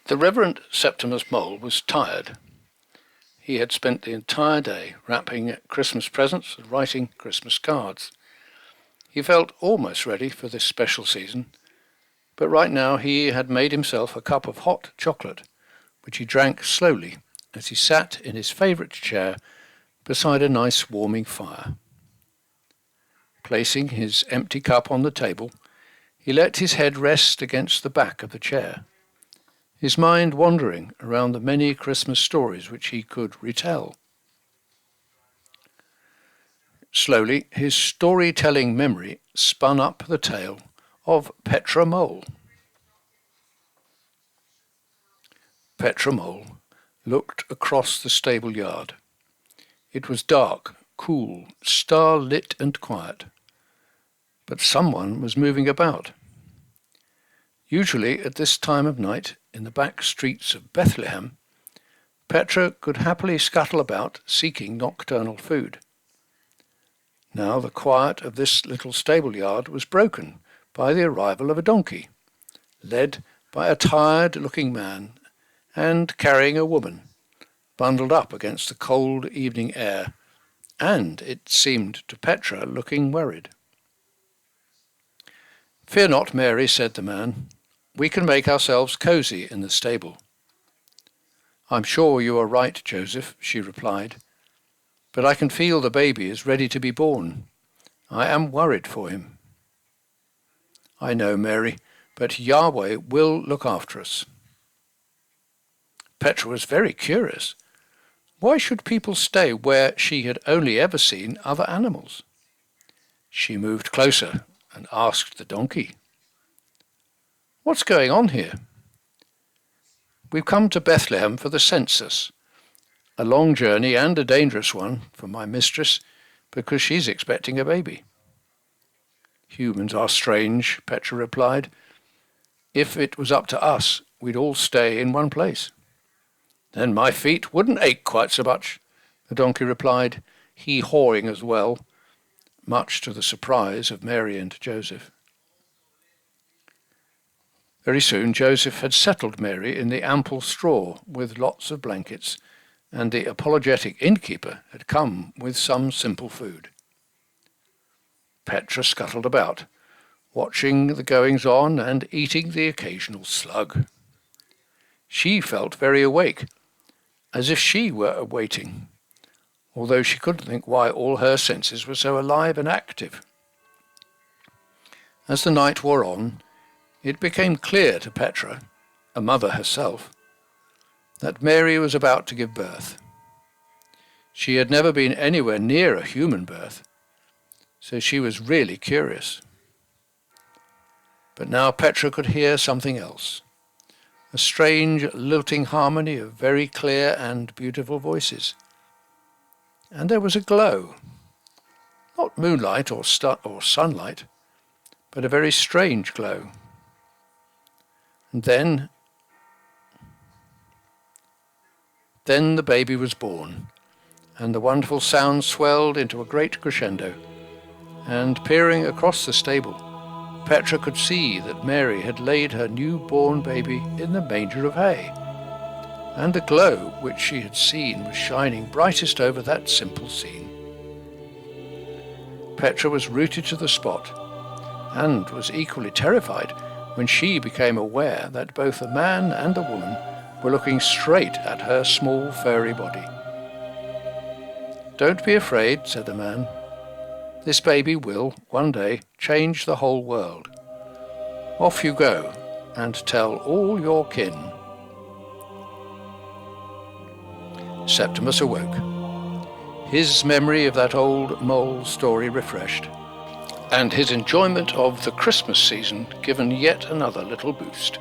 The Reverend Septimus Mole was tired. He had spent the entire day wrapping Christmas presents and writing Christmas cards. He felt almost ready for this special season, but right now he had made himself a cup of hot chocolate, which he drank slowly as he sat in his favourite chair beside a nice warming fire. Placing his empty cup on the table, he let his head rest against the back of the chair, his mind wandering around the many Christmas stories which he could retell. Slowly, his storytelling memory spun up the tale of Petra Mole. Petra Mole looked across the stable yard. It was dark, cool, star-lit and quiet, but someone was moving about. Usually at this time of night, in the back streets of Bethlehem, Petra could happily scuttle about seeking nocturnal food. Now the quiet of this little stable yard was broken by the arrival of a donkey, led by a tired-looking man and carrying a woman, bundled up against the cold evening air, and, it seemed to Petra, looking worried. "Fear not, Mary," said the man. "We can make ourselves cosy in the stable." "I'm sure you are right, Joseph," she replied, "but I can feel the baby is ready to be born. I am worried for him." "I know, Mary, but Yahweh will look after us." Petra was very curious. Why should people stay where she had only ever seen other animals? She moved closer and asked the donkey, "What's going on here?" "We've come to Bethlehem for the census. A long journey and a dangerous one for my mistress, because she's expecting a baby." "Humans are strange," Petra replied. "If it was up to us, we'd all stay in one place." "Then my feet wouldn't ache quite so much," the donkey replied, he hawing as well, much to the surprise of Mary and Joseph. Very soon Joseph had settled Mary in the ample straw with lots of blankets, and the apologetic innkeeper had come with some simple food. Petra scuttled about, watching the goings-on and eating the occasional slug. She felt very awake, as if she were awaiting, although she couldn't think why all her senses were so alive and active. As the night wore on, it became clear to Petra, a mother herself, that Mary was about to give birth. She had never been anywhere near a human birth, so she was really curious. But now Petra could hear something else, a strange lilting harmony of very clear and beautiful voices. And there was a glow, not moonlight or sunlight, but a very strange glow. And then the baby was born, and the wonderful sound swelled into a great crescendo, and peering across the stable, Petra could see that Mary had laid her new-born baby in the manger of hay, and the glow which she had seen was shining brightest over that simple scene. Petra was rooted to the spot, and was equally terrified when she became aware that both the man and the woman were looking straight at her small furry body. "Don't be afraid," said the man. "This baby will, one day, change the whole world. Off you go, and tell all your kin." Septimus awoke, his memory of that old mole story refreshed, and his enjoyment of the Christmas season given yet another little boost.